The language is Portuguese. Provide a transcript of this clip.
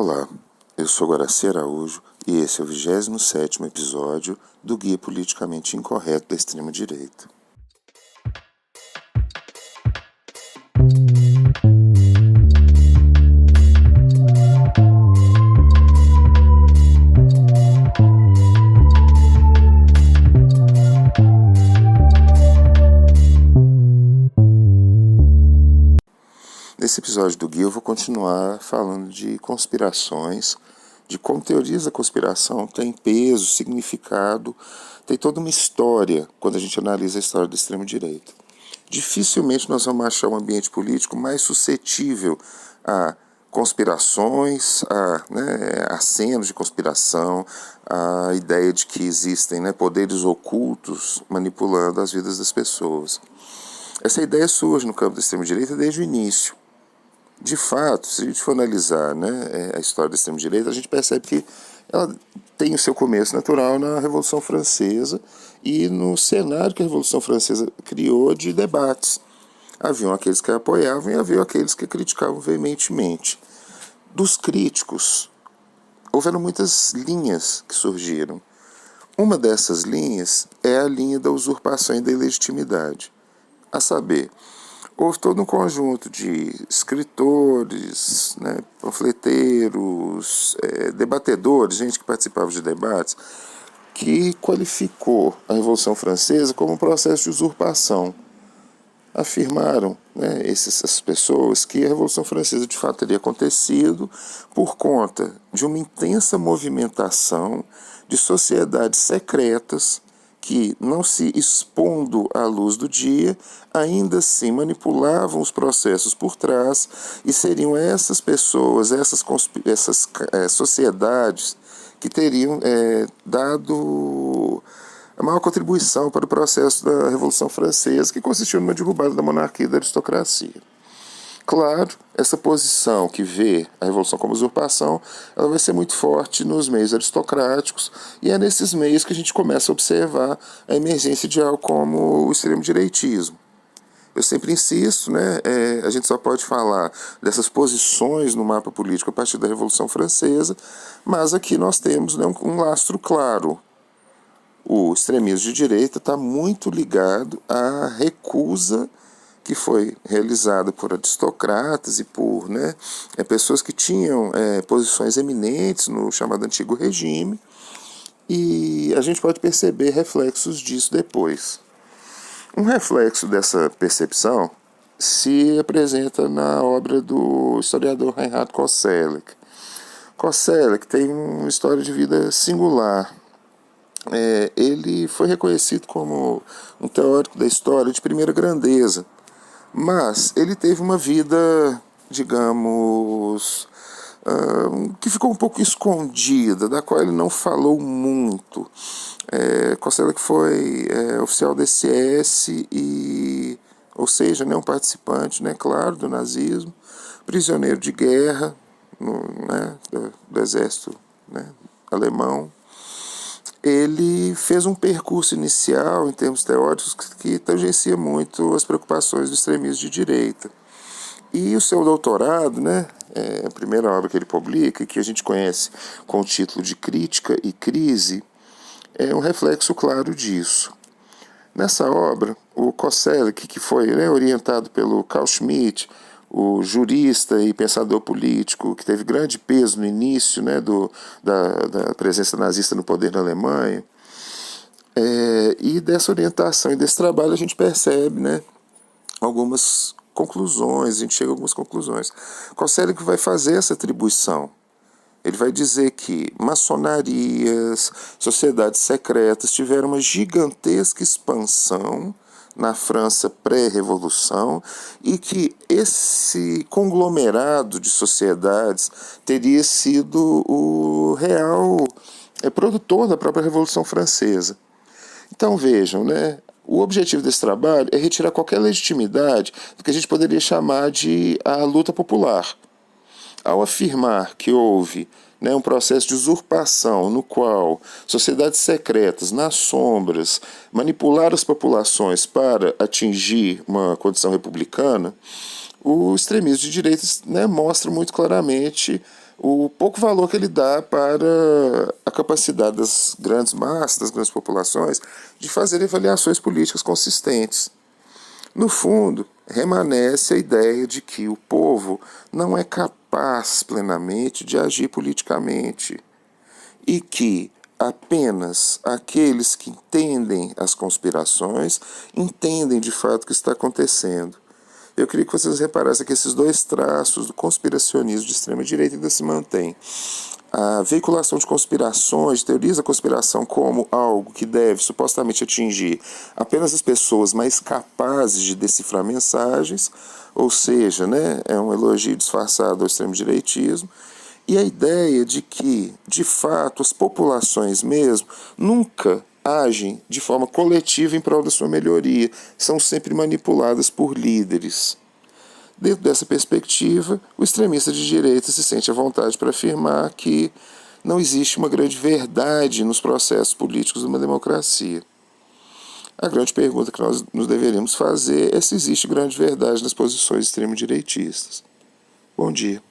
Olá, eu sou Guaraci Araújo e esse é o 27º episódio do Guia Politicamente Incorreto da Extrema-Direita. Nesse episódio do Guia eu vou continuar falando de conspirações, de como teorias da conspiração têm peso, significado, tem toda uma história quando a gente analisa a história da extrema-direita. Dificilmente nós vamos achar um ambiente político mais suscetível a conspirações, a acenos de conspiração, a ideia de que existem poderes ocultos manipulando as vidas das pessoas. Essa ideia surge no campo da extrema-direita desde o início. De fato, se a gente for analisar a história da extrema-direita, a gente percebe que ela tem o seu começo natural na Revolução Francesa e no cenário que a Revolução Francesa criou de debates. Haviam aqueles que a apoiavam e haviam aqueles que a criticavam veementemente. Dos críticos, houveram muitas linhas que surgiram. Uma dessas linhas é a linha da usurpação e da ilegitimidade. A saber, houve todo um conjunto de escritores, panfleteiros, debatedores, gente que participava de debates, que qualificou a Revolução Francesa como um processo de usurpação. Afirmaram, essas pessoas, que a Revolução Francesa de fato teria acontecido por conta de uma intensa movimentação de sociedades secretas que, não se expondo à luz do dia, ainda assim manipulavam os processos por trás, e seriam essas pessoas, essas sociedades que teriam dado a maior contribuição para o processo da Revolução Francesa, que consistiu numa derrubada da monarquia e da aristocracia. Claro, essa posição que vê a Revolução como usurpação, ela vai ser muito forte nos meios aristocráticos, e é nesses meios que a gente começa a observar a emergência de algo como o extremo-direitismo. Eu sempre insisto, a gente só pode falar dessas posições no mapa político a partir da Revolução Francesa, mas aqui nós temos um lastro claro. O extremismo de direita está muito ligado à recusa que foi realizada por aristocratas e por pessoas que tinham posições eminentes no chamado Antigo Regime, e a gente pode perceber reflexos disso depois. Um reflexo dessa percepção se apresenta na obra do historiador Reinhard Koselleck. Koselleck tem uma história de vida singular. Ele foi reconhecido como um teórico da história de primeira grandeza, mas ele teve uma vida, digamos, que ficou um pouco escondida, da qual ele não falou muito. Koselleck foi oficial da SS, ou seja, um participante, claro, do nazismo, prisioneiro de guerra do exército alemão. Ele fez um percurso inicial, em termos teóricos, que tangencia muito as preocupações do extremismo de direita. E o seu doutorado, a primeira obra que ele publica, que a gente conhece com o título de Crítica e Crise, é um reflexo claro disso. Nessa obra, o Koselleck, que foi orientado pelo Carl Schmitt, o jurista e pensador político que teve grande peso no início da presença nazista no poder na Alemanha, e dessa orientação e desse trabalho a gente percebe algumas conclusões, a gente chega a algumas conclusões. Koselleck vai fazer essa atribuição. Ele vai dizer que maçonarias, sociedades secretas tiveram uma gigantesca expansão na França pré-revolução, e que esse conglomerado de sociedades teria sido o real produtor da própria Revolução Francesa. Então vejam, o objetivo desse trabalho é retirar qualquer legitimidade do que a gente poderia chamar de a luta popular. Ao afirmar que houve um processo de usurpação no qual sociedades secretas, nas sombras, manipularam as populações para atingir uma condição republicana, o extremismo de direita, né, mostra muito claramente o pouco valor que ele dá para a capacidade das grandes massas, das grandes populações, de fazer avaliações políticas consistentes. No fundo, remanesce a ideia de que o povo não é capaz plenamente de agir politicamente e que apenas aqueles que entendem as conspirações entendem de fato o que está acontecendo. Eu queria que vocês reparassem que esses dois traços do conspiracionismo de extrema-direita ainda se mantêm. A veiculação de conspirações, de teorias da conspiração como algo que deve supostamente atingir apenas as pessoas mais capazes de decifrar mensagens, ou seja, né, é um elogio disfarçado ao extremo-direitismo, e a ideia de que, de fato, as populações mesmo nunca agem de forma coletiva em prol da sua melhoria, são sempre manipuladas por líderes. Dentro dessa perspectiva, o extremista de direita se sente à vontade para afirmar que não existe uma grande verdade nos processos políticos de uma democracia. A grande pergunta que nós nos deveríamos fazer é se existe grande verdade nas posições extremo-direitistas. Bom dia.